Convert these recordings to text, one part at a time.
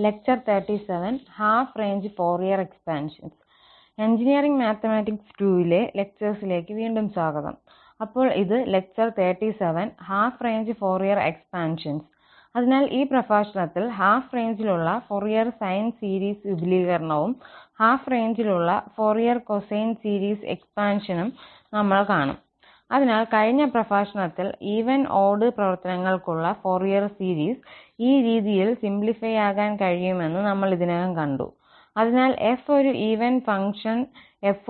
Lecture 37 half range Fourier expansions. Engineering mathematics 2ലെ ലെക്ചേഴ്സിലേക്ക് വീണ്ടും സ്വാഗതം. അപ്പോൾ ഇത് lecture 37 half range Fourier expansions. അതിനാൽ ഈ പ്രഭാഷണത്തിൽ ഹാഫ് റേഞ്ചിലുള്ള ഫോറിയർ സൈൻ സീരീസ് വിപുലീകരണവും ഹാഫ് റേഞ്ചിലുള്ള ഫോറിയർ കൊസൈൻ സീരീസ് എക്സ്പാൻഷനും നമ്മൾ കാണും. അതിനാൽ കഴിഞ്ഞ പ്രഭാഷണത്തിൽ ഈവൻ ഓഡ് പ്രവർത്തനങ്ങൾക്കുള്ള ഫോറിയർ സീരീസ് ഈ രീതിയിൽ സിംപ്ലിഫൈ ആകാൻ കഴിയുമെന്ന് നമ്മൾ ഇതിനകം കണ്ടു. അതിനാൽ f ഒരു ഈവൻ ഫംഗ്ഷൻ f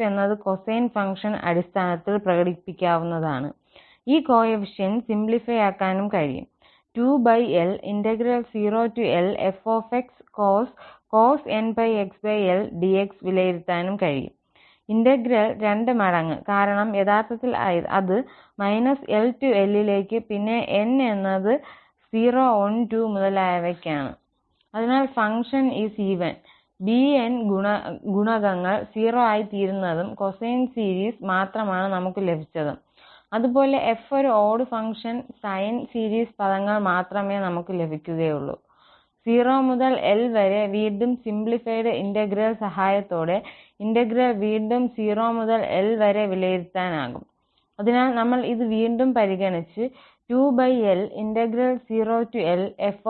എന്നത് കൊസൈൻ ഫംഗ്ഷൻ അടിസ്ഥാനത്തിൽ പ്രകടിപ്പിക്കാവുന്നതാണ്. ഈ കോഎഫിഷ്യന്റ് സിംപ്ലിഫൈ ആക്കാനും കഴിയും. 2l integral 0 to L f cos nπxL dx വിലയിരുത്താനും കഴിയും. ഇന്റഗ്രൽ 2 മടങ്ങ്, കാരണം യഥാർത്ഥത്തിൽ അത് -L to L ലേക്ക് പിന്നെ n എന്നത് 0, 1, 2 മുതലായവയ്ക്കാണ്. അതിനാൽ ഫംഗ്ഷൻ ഈസ് ഈവൻ. bn ഗുണകങ്ങൾ 0 ആയിത്തീരുന്നതും കൊസൈൻ സീരീസ് മാത്രമാണ് നമുക്ക് ലഭിച്ചതും. അതുപോലെ f ഒരു ഓഡ് ഫംഗ്ഷൻ സൈൻ സീരീസ് പദങ്ങൾ മാത്രമേ നമുക്ക് ലഭിക്കുകയുള്ളൂ. 0 മുതൽ L വരെ വീണ്ടും സിംപ്ലിഫൈഡ് ഇന്റഗ്രൽ സഹായത്തോടെ ഇന്റഗ്രൽ വീണ്ടും 0 മുതൽ L വരെ വിലയിരുത്താനാകും. അതിനാൽ നമ്മൾ ഇത് വീണ്ടും പരിഗണിച്ച് 2l integral 0 to L f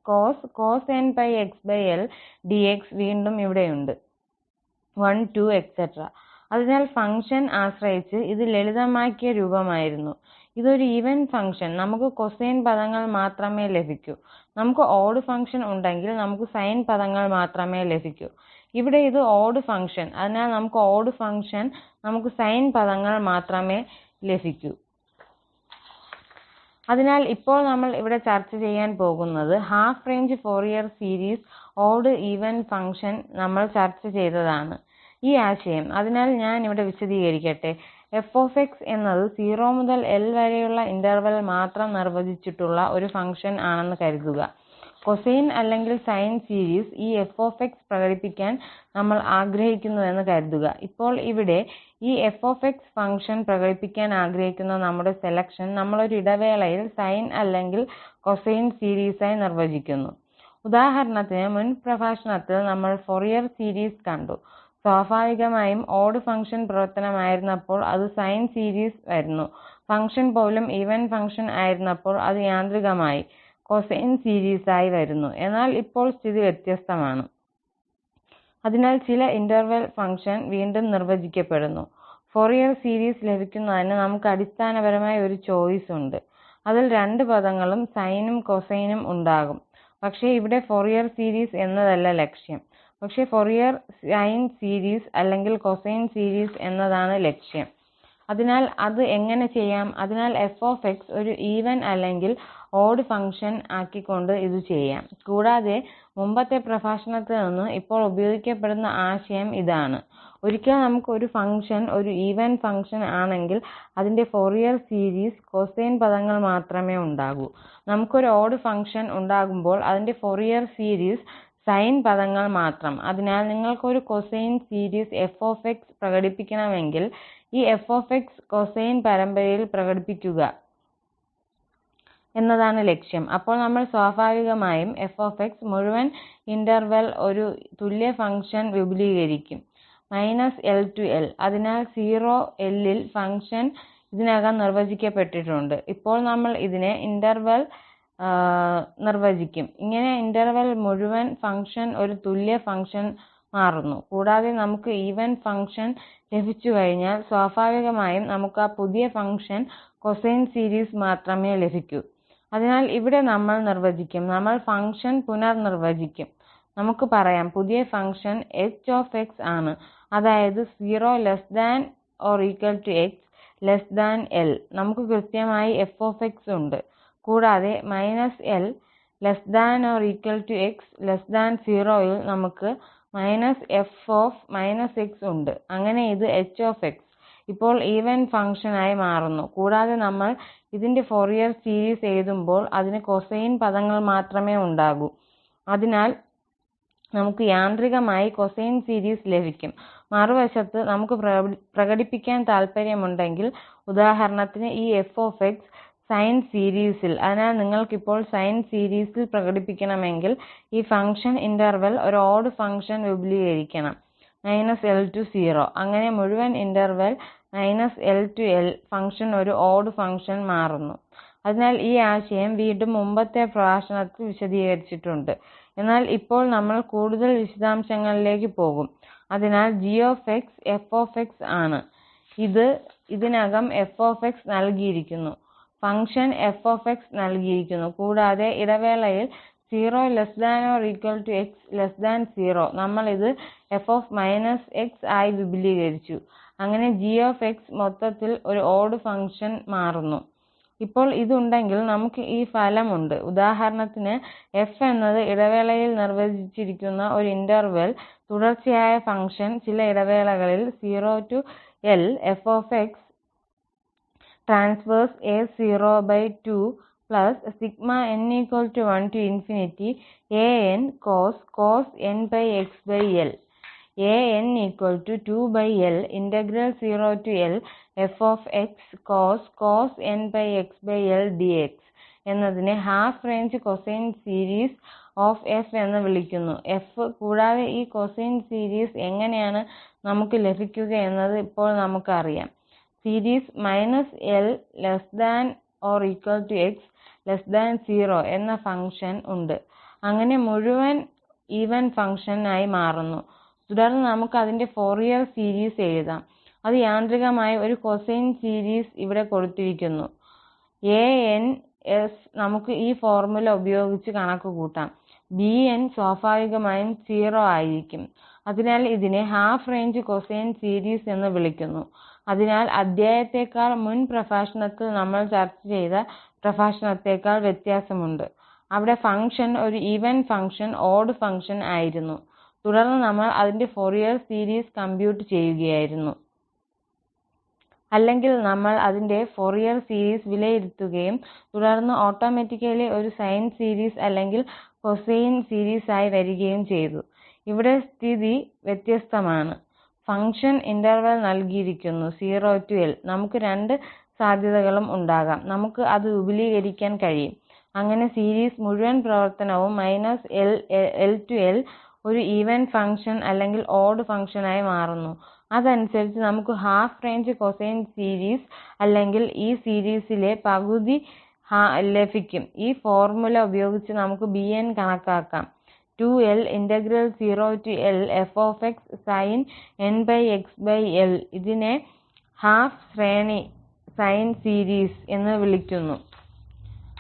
cos nπxL dx വീണ്ടും ഇവിടെയുണ്ട്. 1, 2 etc. അതിനാൽ ഫംഗ്ഷൻ ആശ്രയിച്ച് ഇത് ലളിതമാക്കിയ രൂപമായിരുന്നു. ഇതൊരു ഈവൻ ഫംഗ്ഷൻ, നമുക്ക് കൊസൈൻ പദങ്ങൾ മാത്രമേ ലഭിക്കൂ. നമുക്ക് ഓഡ് ഫംഗ്ഷൻ ഉണ്ടെങ്കിൽ നമുക്ക് സൈൻ പദങ്ങൾ മാത്രമേ ലഭിക്കൂ. ഇവിടെ ഇത് ഓഡ് ഫംഗ്ഷൻ, അതിനാൽ നമുക്ക് ഓഡ് ഫംഗ്ഷൻ നമുക്ക് സൈൻ പദങ്ങൾ മാത്രമേ ലഭിക്കൂ. അതിനാൽ ഇപ്പോൾ നമ്മൾ ഇവിടെ ചർച്ച ചെയ്യാൻ പോകുന്നത് half range Fourier series odd even function നമ്മൾ ചർച്ച ചെയ്തതാണ് ഈ ആശയം. അതിനാൽ ഞാൻ ഇവിടെ വിശദീകരിക്കട്ടെ. f എന്നത് 0 മുതൽ L വരെയുള്ള ഇന്റർവെൽ മാത്രം നിർവചിച്ചിട്ടുള്ള ഒരു ഫംഗ്ഷൻ ആണെന്ന് കരുതുക. കൊസൈൻ അല്ലെങ്കിൽ സൈൻ സീരീസ് ഈ f പ്രകടിപ്പിക്കാൻ നമ്മൾ ആഗ്രഹിക്കുന്നുവെന്ന് കരുതുക. ഇപ്പോൾ ഇവിടെ ഈ f ഫംഗ്ഷൻ പ്രകടിപ്പിക്കാൻ ആഗ്രഹിക്കുന്ന നമ്മുടെ സെലക്ഷൻ നമ്മൾ ഒരു ഇടവേളയിൽ സൈൻ അല്ലെങ്കിൽ കൊസൈൻ സീരീസായി നിർവചിക്കുന്നു. ഉദാഹരണത്തിന് മുൻ പ്രഭാഷണത്തിൽ നമ്മൾ ഫൊറിയർ സീരീസ് കണ്ടു. സ്വാഭാവികമായും ഓഡ് ഫംഗ്ഷൻ പ്രവർത്തനമായിരുന്നപ്പോൾ അത് സൈൻ സീരീസ് വരുന്നു. ഫംഗ്ഷൻ പോലും ഈവൻ ഫംഗ്ഷൻ ആയിരുന്നപ്പോൾ അത് യാന്ത്രികമായി കൊസൈൻ സീരീസായി വരുന്നു. എന്നാൽ ഇപ്പോൾ സ്ഥിതി വ്യത്യസ്തമാണ്. അതിനാൽ ചില ഇന്റർവെൽ ഫംഗ്ഷൻ വീണ്ടും നിർവചിക്കപ്പെടുന്നു. ഫൊറിയർ സീരീസ് ലഭിക്കുന്നതിന് നമുക്ക് അടിസ്ഥാനപരമായി ഒരു ചോയ്സ് ഉണ്ട്. അതിൽ രണ്ട് പദങ്ങളും സൈനും കൊസൈനും ഉണ്ടാകും. പക്ഷേ ഇവിടെ ഫൊറിയർ സീരീസ് എന്നതല്ല ലക്ഷ്യം, പക്ഷേ ഫൊറിയർ സൈൻ സീരീസ് അല്ലെങ്കിൽ കൊസൈൻ സീരീസ് എന്നതാണ് ലക്ഷ്യം. അതിനാൽ അത് എങ്ങനെ ചെയ്യാം? അതിനാൽ f ഒരു ഈവൻ അല്ലെങ്കിൽ ഓഡ് ഫംഗ്ഷൻ ആക്കിക്കൊണ്ട് ഇത് ചെയ്യാം. കൂടാതെ മുമ്പത്തെ പ്രഭാഷണത്തിൽ നിന്ന് ഇപ്പോൾ ഉപയോഗിക്കപ്പെടുന്ന ആശയം ഇതാണ്. ഒരിക്കൽ നമുക്ക് ഒരു ഫംഗ്ഷൻ ഒരു ഈവൻ ഫംഗ്ഷൻ ആണെങ്കിൽ അതിന്റെ ഫൊറിയർ സീരീസ് കൊസൈൻ പദങ്ങൾ മാത്രമേ ഉണ്ടാകൂ. നമുക്കൊരു ഓഡ് ഫംഗ്ഷൻ ഉണ്ടാകുമ്പോൾ അതിന്റെ ഫൊറിയർ സീരീസ് സൈൻ പദങ്ങൾ മാത്രം. അതിനാൽ നിങ്ങൾക്ക് ഒരു കൊസൈൻ സീരീസ് f പ്രകടിപ്പിക്കണമെങ്കിൽ ഈ f കൊസൈൻ പരമ്പരയിൽ പ്രകടിപ്പിക്കുക എന്നതാണ് ലക്ഷ്യം. അപ്പോൾ നമ്മൾ സ്വാഭാവികമായും f മുഴുവൻ ഇന്റർവെൽ ഒരു തുല്യ ഫംഗ്ഷൻ വിപുലീകരിക്കും -L to L. അതിനാൽ 0l ൽ ഫംഗ്ഷൻ ഇതിനകം നിർവചിക്കപ്പെട്ടിട്ടുണ്ട്. ഇപ്പോൾ നമ്മൾ ഇതിനെ ഇന്റർവെൽ നിർവചിക്കും. ഇങ്ങനെ ഇന്റർവെൽ മുഴുവൻ ഫംഗ്ഷൻ ഒരു തുല്യ ഫംഗ്ഷൻ മാറുന്നു. കൂടാതെ നമുക്ക് ഈവൻ ഫംഗ്ഷൻ ലഭിച്ചുകഴിഞ്ഞാൽ സ്വാഭാവികമായും നമുക്ക് ആ പുതിയ ഫംഗ്ഷൻ കൊസൈൻ സീരീസ് മാത്രമേ ലഭിക്കൂ. അതിനാൽ ഇവിടെ നമ്മൾ നിർവചിക്കും, നമ്മൾ ഫംഗ്ഷൻ പുനർനിർവചിക്കും. നമുക്ക് പറയാം പുതിയ ഫംഗ്ഷൻ h ആണ്, അതായത് 0 ≤ x L. നമുക്ക് കൃത്യമായി f ഉണ്ട്. കൂടാതെ -L ≤ x 0 ൽ നമുക്ക് -f ഉണ്ട്. അങ്ങനെ ഇത് h ഇപ്പോൾ ഈവൻ ഫംഗ്ഷനായി മാറുന്നു. കൂടാതെ നമ്മൾ ഇതിന്റെ ഫൊറിയർ സീരീസ് എഴുതുമ്പോൾ അതിന് കൊസൈൻ പദങ്ങൾ മാത്രമേ ഉണ്ടാകൂ. അതിനാൽ നമുക്ക് യാന്ത്രികമായി കൊസൈൻ സീരീസ് ലഭിക്കും. മറുവശത്ത് നമുക്ക് പ്രകടിപ്പിക്കാൻ താൽപ്പര്യമുണ്ടെങ്കിൽ, ഉദാഹരണത്തിന് ഈ f സൈൻ സീരീസിൽ. അതിനാൽ നിങ്ങൾക്ക് ഇപ്പോൾ സൈൻ സീരീസിൽ പ്രകടിപ്പിക്കണമെങ്കിൽ ഈ ഫംഗ്ഷൻ ഇന്റർവെൽ ഒരു ഓഡ് ഫംഗ്ഷൻ വിപുലീകരിക്കണം -L to 0. അങ്ങനെ മുഴുവൻ interval -L to L function ഒരു ഓഡ് ഫംഗ്ഷൻ മാറുന്നു. അതിനാൽ ഈ ആശയം വീണ്ടും മുമ്പത്തെ പ്രഭാഷണത്തിൽ വിശദീകരിച്ചിട്ടുണ്ട്. എന്നാൽ ഇപ്പോൾ നമ്മൾ കൂടുതൽ വിശദാംശങ്ങളിലേക്ക് പോകും. അതിനാൽ g f ആണ്. ഇത് ഇതിനകം f നൽകിയിരിക്കുന്നു. ഫംഗ്ഷൻ f നൽകിയിരിക്കുന്നു. കൂടാതെ ഇടവേളയിൽ 0≤x0 നമ്മൾ ഇത് f−x ആയി വിപുലീകരിച്ചു. അങ്ങനെ g മൊത്തത്തിൽ ഒരു ഓഡ് ഫംഗ്ഷൻ മാറുന്നു. ഇപ്പോൾ ഇത് ഉണ്ടെങ്കിൽ നമുക്ക് ഈ ഫലം ഉണ്ട്. ഉദാഹരണത്തിന് f എന്നത് ഇടവേളയിൽ നിർവചിച്ചിരിക്കുന്ന ഒരു ഇന്റർവെൽ തുടർച്ചയായ ഫംഗ്ഷൻ ചില ഇടവേളകളിൽ 0 to L f transverse a02 n1 to an cos nπxL an 2L 0 to L f cos nπxL dx എന്നതിനെ half range cosine series of f എന്ന് വിളിക്കുന്നു. f കൂടാതെ ഈ കൊസൈൻ സീരീസ് എങ്ങനെയാണ് നമുക്ക് ലഭിക്കുക എന്നത് ഇപ്പോൾ നമുക്കറിയാം. സീരീസ് -L≤x0 എന്ന ഫംഗ്ഷൻ ഉണ്ട്. അങ്ങനെ മുഴുവൻ ഈവൻ ഫംഗ്ഷൻ ആയി മാറുന്നു. തുടർന്ന് നമുക്ക് അതിന്റെ ഫോറിയർ സീരീസ് എഴുതാം. അത് യാന്ത്രികമായി ഒരു കൊസൈൻ സീരീസ് ഇവിടെ കൊടുത്തിരിക്കുന്നു. ans നമുക്ക് ഈ ഫോർമുല ഉപയോഗിച്ച് കണക്കുകൂട്ടാം. bn സ്വാഭാവികമായും 0 ആയിരിക്കും. അതിനാൽ ഇതിനെ ഹാഫ് റേഞ്ച് കൊസൈൻ സീരീസ് എന്ന് വിളിക്കുന്നു. അതിനാൽ അധ്യായത്തേക്കാൾ മുൻ പ്രഭാഷണത്തിൽ നമ്മൾ ചർച്ച ചെയ്ത പ്രഭാഷണത്തേക്കാൾ വ്യത്യാസമുണ്ട്. അവിടെ ഫംഗ്ഷൻ ഒരു ഈവൻ ഫംഗ്ഷൻ ഓഡ് ഫംഗ്ഷൻ ആയിരുന്നു. തുടർന്ന് നമ്മൾ അതിന്റെ ഫൊറിയർ സീരീസ് കമ്പ്യൂട്ട് ചെയ്യുകയായിരുന്നു. അല്ലെങ്കിൽ നമ്മൾ അതിന്റെ ഫൊറിയർ സീരീസ് വിലയിരുത്തുകയും തുടർന്ന് ഓട്ടോമാറ്റിക്കലി ഒരു സൈൻ സീരീസ് അല്ലെങ്കിൽ കൊസൈൻ സീരീസ് ആയി വരികയും ചെയ്തു. ഇവിടെ സ്ഥിതി വ്യത്യസ്തമാണ്. ഫംഗ്ഷൻ ഇന്റർവെൽ നൽകിയിരിക്കുന്നു 0 to L. നമുക്ക് രണ്ട് സാധ്യതകളും ഉണ്ടാകാം. നമുക്ക് അത് വിപുലീകരിക്കാൻ കഴിയും. അങ്ങനെ സീരീസ് മുഴുവൻ പ്രവർത്തനവും -L to L ഒരു ഈവൻ ഫംഗ്ഷൻ അല്ലെങ്കിൽ ഓഡ് ഫംഗ്ഷനായി മാറുന്നു. അതനുസരിച്ച് നമുക്ക് ഹാഫ് റേഞ്ച് കൊസൈൻ സീരീസ് അല്ലെങ്കിൽ ഈ സീരീസിലെ പകുതി ലഭിക്കും. ഈ ഫോർമുല ഉപയോഗിച്ച് നമുക്ക് bn കണക്കാക്കാം. 2L 0 to L f sin nπxL. ഇതിനെ ഹാഫ് ശ്രേണി സൈൻ സീരീസ് എന്ന് വിളിക്കുന്നു.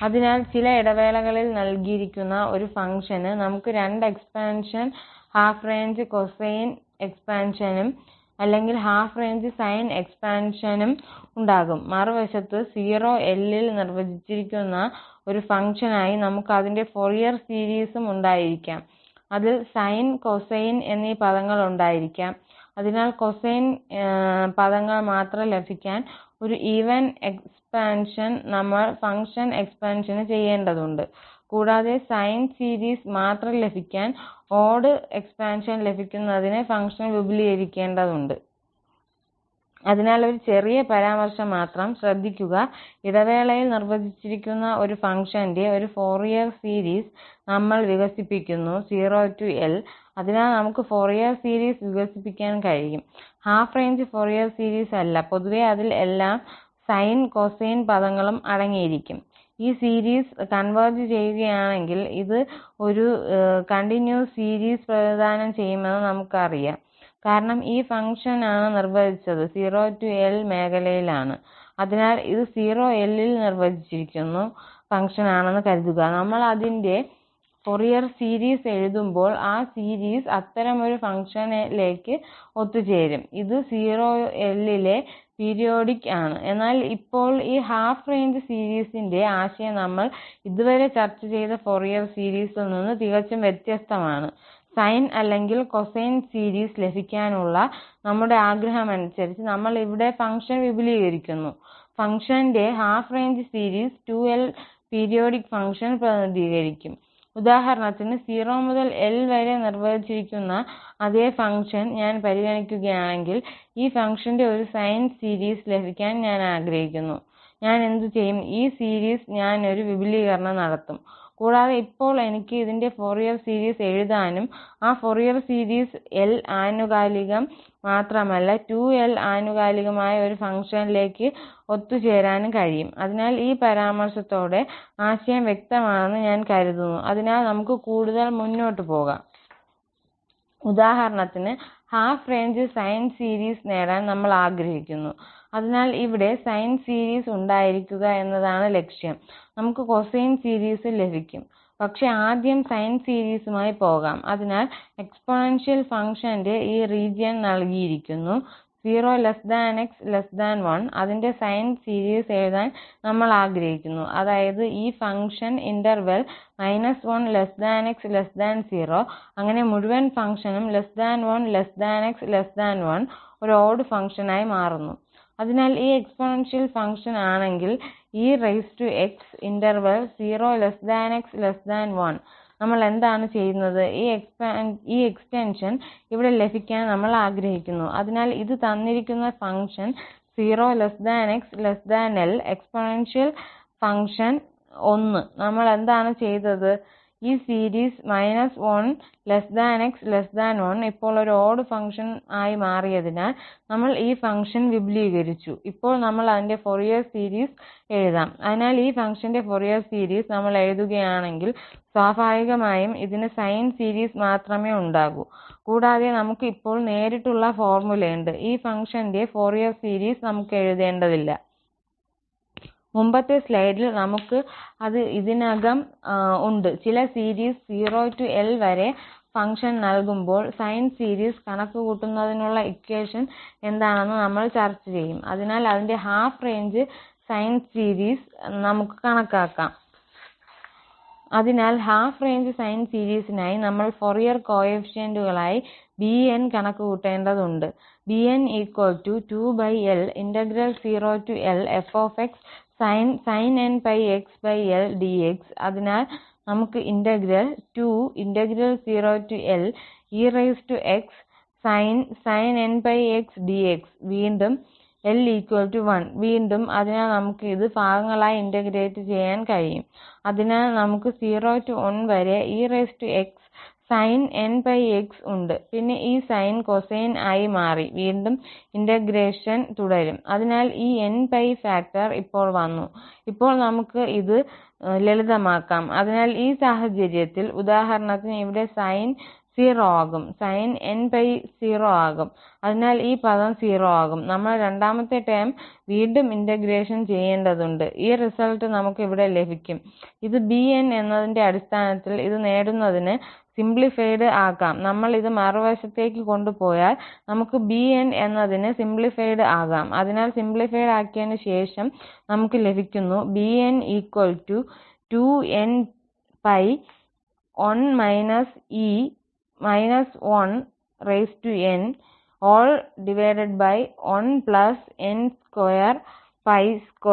അതിനാൽ ചില ഇടവേളകളിൽ നൽകിയിരിക്കുന്ന ഒരു ഫംഗ്ഷന് നമുക്ക് രണ്ട് എക്സ്പാൻഷൻ ഹാഫ് റേഞ്ച് കൊസൈൻ എക്സ്പാൻഷനും അല്ലെങ്കിൽ ഹാഫ് റേഞ്ച് സൈൻ എക്സ്പാൻഷനും ഉണ്ടാകും. മറുവശത്ത് 0L ൽ നിർവചിച്ചിരിക്കുന്ന ഒരു ഫംഗ്ഷനായി നമുക്ക് അതിന്റെ ഫൊറിയർ സീരീസും ഉണ്ടായിരിക്കാം. അതിൽ സൈൻ കൊസൈൻ എന്നീ പദങ്ങൾ ഉണ്ടായിരിക്കാം. അതിനാൽ കൊസൈൻ പദങ്ങൾ മാത്രം ലഭിക്കാൻ ഒരു ഈവൻ എക്സ്പാൻഷൻ നമ്മൾ ഫംഗ്ഷൻ എക്സ്പാൻഷന് ചെയ്യേണ്ടതുണ്ട്. കൂടാതെ സൈൻ സീരീസ് മാത്രം ലഭിക്കാൻ ഓഡ് എക്സ്പാൻഷൻ ലഭിക്കുന്നതിന് ഫംഗ്ഷൻ വിപുലീകരിക്കേണ്ടതുണ്ട്. അതിനാൽ ഒരു ചെറിയ പരാമർശം മാത്രം ശ്രദ്ധിക്കുക. ഇടവേളയിൽ നിർവചിച്ചിരിക്കുന്ന ഒരു ഫംഗ്ഷന്റെ ഒരു ഫോറിയർ സീരീസ് നമ്മൾ വികസിപ്പിക്കുന്നു 0 to L. അതിനാൽ നമുക്ക് ഫോറിയർ സീരീസ് വികസിപ്പിക്കാൻ കഴിയും. ഹാഫ് റേഞ്ച് ഫോറിയർ സീരീസ് അല്ല. പൊതുവെ അതിൽ എല്ലാ സൈൻ കൊസൈൻ പദങ്ങളും അടങ്ങിയിരിക്കും. ഈ സീരീസ് കൺവെർജ് ചെയ്യുകയാണെങ്കിൽ ഇത് ഒരു കണ്ടിന്യൂസ് സീരീസ് പ്രതിനിധാനം ചെയ്യുമെന്ന് നമുക്കറിയാം. കാരണം ഈ ഫംഗ്ഷനാണ് നിർവചിച്ചത് 0 to L മേഖലയിലാണ്. അതിനാൽ ഇത് 0L ൽ നിർവചിച്ചിരിക്കുന്നു ഫംഗ്ഷനാണെന്ന് കരുതുക. നമ്മൾ അതിന്റെ ഫൊറിയർ സീരീസ് എഴുതുമ്പോൾ ആ സീരീസ് അത്തരമൊരു ഫംഗ്ഷനിലേക്ക് ഒത്തുചേരും. ഇത് 0L ലെ പീരിയോഡിക് ആണ്. എന്നാൽ ഇപ്പോൾ ഈ ഹാഫ് റേഞ്ച് സീരീസിന്റെ ആശയം നമ്മൾ ഇതുവരെ ചർച്ച ചെയ്ത ഫൊറിയർ സീരീസിൽ നിന്ന് തികച്ചും വ്യത്യസ്തമാണ്. സൈൻ അല്ലെങ്കിൽ കൊസൈൻ സീരീസ് ലഭിക്കാനുള്ള നമ്മുടെ ആഗ്രഹമനുസരിച്ച് നമ്മൾ ഇവിടെ ഫംഗ്ഷൻ വിപുലീകരിക്കുന്നു. ഫംഗ്ഷന്റെ half range series 2L periodic function പ്രതിനിധീകരിക്കും. ഉദാഹരണത്തിന് 0 മുതൽ L വരെ നിർവചിച്ചിരിക്കുന്ന അതേ ഫംഗ്ഷൻ ഞാൻ പരിഗണിക്കുകയാണെങ്കിൽ ഈ ഫംഗ്ഷന്റെ ഒരു സൈൻ സീരീസ് ലഭിക്കാൻ ഞാൻ ആഗ്രഹിക്കുന്നു. ഞാൻ എന്ത് ചെയ്യും? ഈ സീരീസ് ഞാൻ ഒരു വിപുലീകരണം നടത്തും. കൂടാതെ ഇപ്പോൾ എനിക്ക് ഇതിന്റെ ഫോറിയർ സീരീസ് എഴുതാനും ആ ഫോറിയർ സീരീസ് L ആനുകാലികം മാത്രമല്ല 2L ആനുകാലികമായ ഒരു ഫംഗ്ഷനിലേക്ക് ഒത്തുചേരാനും കഴിയും. അതിനാൽ ഈ പരാമർശത്തോടെ ആശയം വ്യക്തമാണെന്ന് ഞാൻ കരുതുന്നു. അതിനാൽ നമുക്ക് കൂടുതൽ മുന്നോട്ട് പോകാം. ഉദാഹരണത്തിന് ഹാഫ് റേഞ്ച് സൈൻ സീരീസ് നേടാൻ നമ്മൾ ആഗ്രഹിക്കുന്നു. അതിനാൽ ഇവിടെ സൈൻ സീരീസ് ഉണ്ടായിരിക്കുക എന്നതാണ് ലക്ഷ്യം. നമുക്ക് കൊസൈൻ സീരീസും ലഭിക്കും. പക്ഷേ ആദ്യം സൈൻ സീരീസുമായി പോകാം. അതിനാൽ എക്സ്പോണൻഷ്യൽ ഫംഗ്ഷന്റെ ഈ റീജിയൻ നൽകിയിരിക്കുന്നു. 0 𝑥 1 അതിന്റെ സൈൻ സീരീസ് എഴുതാൻ നമ്മൾ ആഗ്രഹിക്കുന്നു. അതായത് ഈ ഫംഗ്ഷൻ ഇന്റർവെൽ -1 𝑥 0 അങ്ങനെ മുഴുവൻ ഫംഗ്ഷനും 𝑥 1 ഒരു ഓഡ് ഫംഗ്ഷനായി മാറുന്നു. അതിനാൽ ഈ എക്സ്പോണൻഷ്യൽ ഫംഗ്ഷൻ ആണെങ്കിൽ ex ഇന്റർവെൽ 0 𝑥 1 നമ്മൾ എന്താണ് ചെയ്യുന്നത്? ഈ എക്സ്റ്റൻഷൻ ഇവിടെ ലഭിക്കാൻ നമ്മൾ ആഗ്രഹിക്കുന്നു. അതിനാൽ ഇത് തന്നിരിക്കുന്ന ഫംഗ്ഷൻ 0 𝑥 𝐿 എക്സ്പോണൻഷ്യൽ ഫംഗ്ഷൻ 1 നമ്മൾ എന്താണ് ചെയ്തത്? ഈ സീരീസ് -1 𝑥 1 ഇപ്പോൾ ഒരു ഓഡ് ഫംഗ്ഷൻ ആയി മാറിയതിനാൽ നമ്മൾ ഈ ഫംഗ്ഷൻ വിപുലീകരിച്ചു. ഇപ്പോൾ നമ്മൾ അതിന്റെ ഫൊറിയർ സീരീസ് എഴുതാം. അതിനാൽ ഈ ഫംഗ്ഷന്റെ ഫൊറിയർ സീരീസ് നമ്മൾ എഴുതുകയാണെങ്കിൽ സ്വാഭാവികമായും ഇതിന് സൈൻ സീരീസ് മാത്രമേ ഉണ്ടാകൂ. കൂടാതെ നമുക്ക് ഇപ്പോൾ നേരിട്ടുള്ള ഫോർമുലയുണ്ട്. ഈ ഫംഗ്ഷന്റെ ഫൊറിയർ സീരീസ് നമുക്ക് എഴുതേണ്ടതില്ല. മുമ്പത്തെ സ്ലൈഡിൽ നമുക്ക് അത് ഇതിനകം ഉണ്ട്. ചില സീരീസ് 0 to L വരെ ഫംഗ്ഷൻ നൽകുമ്പോൾ സൈൻ സീരീസ് കണക്കുകൂട്ടുന്നതിനുള്ള ഇക്വേഷൻ എന്താണെന്ന് നമ്മൾ ചർച്ച ചെയ്യും. അതിനാൽ അതിന്റെ ഹാഫ് റേഞ്ച് സൈൻ സീരീസ് നമുക്ക് കണക്കാക്കാം. അതിനാൽ ഹാഫ് റേഞ്ച് സൈൻ സീരീസിനായി നമ്മൾ ഫൊറിയർ കോഎഫിഷ്യന്റുകളായി bn കണക്കുകൂട്ടേണ്ടതുണ്ട്. bn = 2L ∫0 to L f sin nπxL dx. അതിനാൽ നമുക്ക് integral 2 0 to L ex sin nπx dx വീണ്ടും L 1 വീണ്ടും അതിനാൽ നമുക്ക് ഇത് ഭാഗങ്ങളായി ഇന്റഗ്രേറ്റ് ചെയ്യാൻ കഴിയും. അതിനാൽ നമുക്ക് 0 to 1 വരെ ex sin nπx ഉണ്ട്. പിന്നെ ഈ സൈൻ കൊസൈൻ ആയി മാറി വീണ്ടും ഇന്റഗ്രേഷൻ തുടരും. അതിനാൽ ഈ nπ ഫാക്ടർ ഇപ്പോൾ വന്നു. ഇപ്പോൾ നമുക്ക് ഇത് ലളിതമാക്കാം. അതിനാൽ ഈ സാഹചര്യത്തിൽ ഉദാഹരണത്തിന് ഇവിടെ സൈൻ 0 ആകും, sin nπ 0 ആകും. അതിനാൽ ഈ പദം 0 ആകും. നമ്മൾ രണ്ടാമത്തെ ടേം വീണ്ടും ഇന്റഗ്രേഷൻ ചെയ്യേണ്ടതുണ്ട്. ഈ റിസൾട്ട് നമുക്ക് ഇവിടെ ലഭിക്കും. ഇത് bn എന്നതിന്റെ അടിസ്ഥാനത്തിൽ ഇത് നേടുന്നതിന് സിംപ്ലിഫൈഡ് ആക്കാം. നമ്മൾ ഇത് മറുവശത്തേക്ക് കൊണ്ടുപോയാൽ നമുക്ക് bn എന്നതിന് സിംപ്ലിഫൈഡ് ആകാം. അതിനാൽ സിംപ്ലിഫൈഡ് ആക്കിയതിനു ശേഷം നമുക്ക് ലഭിക്കുന്നു bn = 2nπ 1 -1n ⋯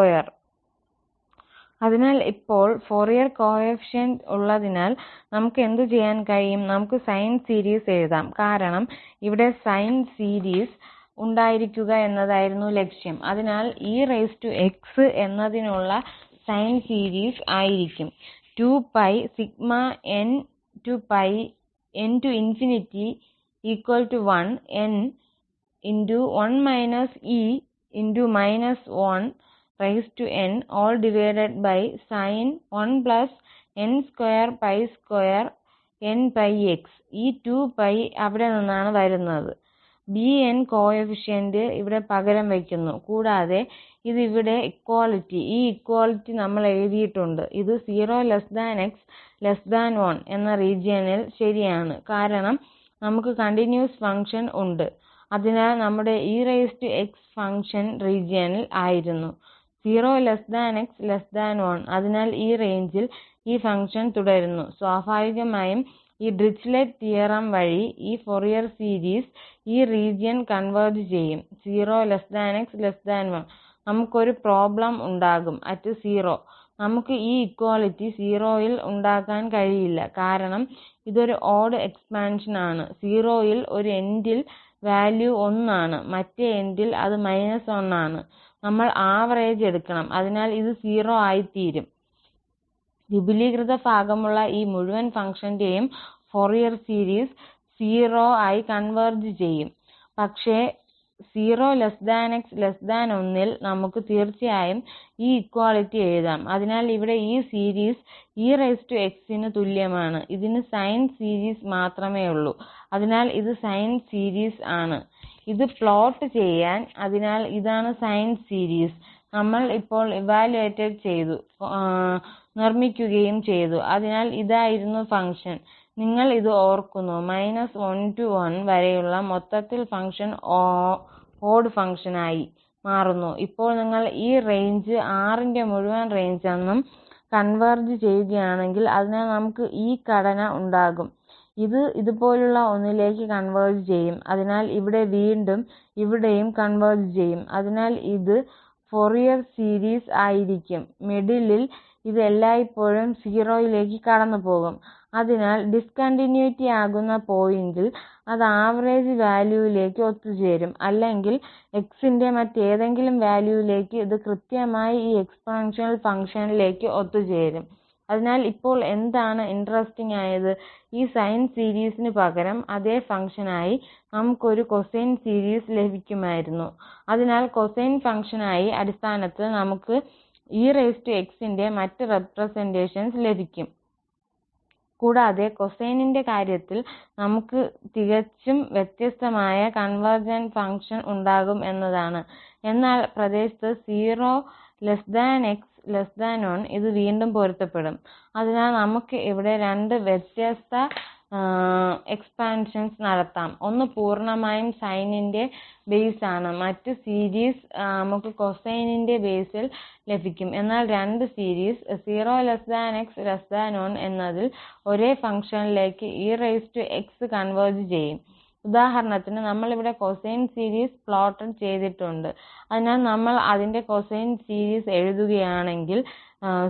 അതിനാൽ ഇപ്പോൾ ഫൊറിയർ കോഎഫിഷ്യന്റ് ഉള്ളതിനാൽ നമുക്ക് എന്ത് ചെയ്യാൻ കഴിയും? നമുക്ക് സൈൻ സീരീസ് എഴുതാം. കാരണം ഇവിടെ സൈൻ സീരീസ് ഉണ്ടായിരിക്കുക എന്നതായിരുന്നു ലക്ഷ്യം. അതിനാൽ ex എന്നതിനുള്ള സൈൻ സീരീസ് ആയിരിക്കും 2π n to n to ∞ = 1 n × 1 - e × -1n sin 1n2 nπx. ഈ 2π അവിടെ നിന്നാണ് വരുന്നത്. bn കോഎഫിഷ്യന്റ് ഇവിടെ പകരം വയ്ക്കുന്നു. കൂടാതെ ഇത് ഇവിടെ ഇക്വാളിറ്റി ഈ ഇക്വാളിറ്റി നമ്മൾ എഴുതിയിട്ടുണ്ട്. ഇത് 0 𝑥 1 എന്ന റീജിയനിൽ ശരിയാണ്. കാരണം നമുക്ക് കണ്ടിന്യൂസ് ഫംഗ്ഷൻ ഉണ്ട്. അതിനാൽ നമ്മുടെ ex ഫംഗ്ഷൻ റീജിയനിൽ ആയിരുന്നു. 0 𝑥 1 അതിനാൽ ഈ റേഞ്ചിൽ ഈ ഫംഗ്ഷൻ തുടരുന്നു. സ്വാഭാവികമായും ഈ ഡിറിച്ലെറ്റ് തിയറം വഴി ഈ ഫൊറിയർ സീരീസ് ഈ റീജിയൻ കൺവെർജ് ചെയ്യും. 0 𝑥 1 നമുക്ക് ഒരു പ്രോബ്ലം ഉണ്ടാകും ∀0. നമുക്ക് ഈ ഇക്വാളിറ്റി 0 ൽ ഉണ്ടാക്കാൻ കഴിയില്ല. കാരണം ഇതൊരു ഓഡ് എക്സ്പാൻഷൻ ആണ്. 0 ൽ ഒരു എൻഡിൽ വാല്യൂ 1 ആണ്, മറ്റേ എൻഡിൽ അത് -1 ആണ്. നമ്മൾ ആവറേജ് എടുക്കണം. അതിനാൽ ഇത് 0 ആയിത്തീരും. വിപുലീകൃത ഭാഗമുള്ള ഈ മുഴുവൻ ഫംഗ്ഷന്റെയും ഫൊറിയർ സീരീസ് 0 ആയി കൺവെർജ് ചെയ്യും. പക്ഷേ 0 𝑥 1 ൽ നമുക്ക് തീർച്ചയായും ഈ ഇക്വാളിറ്റി എഴുതാം. അതിനാൽ ഇവിടെ ഈ സീരീസ് ex ന് തുല്യമാണ്. ഇതിന് സൈൻ സീരീസ് മാത്രമേയുള്ളൂ. അതിനാൽ ഇത് സൈൻ സീരീസ് ആണ്. ഇത് പ്ലോട്ട് ചെയ്യാൻ, അതിനാൽ ഇതാണ് സൈൻ സീരീസ്. നമ്മൾ ഇപ്പോൾ ഇവാലുവേറ്റ് ചെയ്തു, നിർമ്മിക്കുകയും ചെയ്തു. അതിനാൽ ഇതായിരുന്നു ഫംഗ്ഷൻ. നിങ്ങൾ ഇത് ഓർക്കുന്നു. -1 to 1 വരെയുള്ള മൊത്തത്തിൽ ഫംഗ്ഷൻ ഓഡ് ഫംഗ്ഷനായി മാറുന്നു. ഇപ്പോൾ നിങ്ങൾ ഈ റേഞ്ച് R ന്റെ മുഴുവൻ റേഞ്ചെന്നും കൺവെർജ് ചെയ്യുകയാണെങ്കിൽ അതിനാൽ നമുക്ക് ഈ ഘടന ഉണ്ടാകും. ഇത് ഇതുപോലുള്ള ഒന്നിലേക്ക് കൺവെർജ് ചെയ്യും. അതിനാൽ ഇവിടെ വീണ്ടും ഇവിടെയും കൺവെർജ് ചെയ്യും. അതിനാൽ ഇത് ഫൊറിയർ സീരീസ് ആയിരിക്കും. മിഡിലിൽ ഇത് എല്ലായ്പ്പോഴും 0 ലേക്ക് കടന്നുപോകും. അതിനാൽ ഡിസ്കണ്ടിന്യൂറ്റി ആകുന്ന പോയിന്റിൽ അത് ആവറേജ് വാല്യൂവിലേക്ക് ഒത്തുചേരും. അല്ലെങ്കിൽ x ന്റെ മറ്റേതെങ്കിലും വാല്യൂവിലേക്ക് ഇത് കൃത്യമായി ഈ എക്സ്പോണൻഷ്യൽ ഫംഗ്ഷനിലേക്ക് ഒത്തുചേരും. അതിനാൽ ഇപ്പോൾ എന്താണ് ഇൻട്രസ്റ്റിംഗ് ആയത്? ഈ സൈൻ സീരീസിന് പകരം അതേ ഫംഗ്ഷനായി നമുക്ക് ഒരു കൊസൈൻ സീരീസ് ലഭിക്കുമായിരുന്നു. അതിനാൽ കൊസൈൻ ഫംഗ്ഷനായി അടിസ്ഥാനത്തിൽ നമുക്ക് ex ന്റെ മറ്റ് റെപ്രസെന്റേഷൻസ് ലഭിക്കും. കൂടാതെ കൊസൈനിന്റെ കാര്യത്തിൽ നമുക്ക് തികച്ചും വ്യത്യസ്തമായ കൺവെർജന്റ് ഫംഗ്ഷൻ ഉണ്ടാകും എന്നതാണ്. എന്നാൽ പ്രദേശത്ത് 0 𝑥 1 ഇത് വീണ്ടും പൊരുത്തപ്പെടും. അതിനാൽ നമുക്ക് ഇവിടെ രണ്ട് വ്യത്യസ്ത എക്സ്പാൻഷൻസ് നടത്താം. ഒന്ന് പൂർണ്ണമായും സൈനിന്റെ ബേസ് ആണ്. മറ്റ് സീരീസ് നമുക്ക് കൊസൈനിന്റെ ബേസിൽ ലഭിക്കും. എന്നാൽ രണ്ട് സീരീസ് 0 𝑥 1 എന്നതിൽ ഒരേ ഫംഗ്ഷനിലേക്ക് ex കൺവെർജ് ചെയ്യും. ഉദാഹരണത്തിന് നമ്മൾ ഇവിടെ കൊസൈൻ സീരീസ് പ്ലോട്ട് ചെയ്തിട്ടുണ്ട്. അതിനാൽ നമ്മൾ അതിന്റെ കൊസൈൻ സീരീസ് എഴുതുകയാണെങ്കിൽ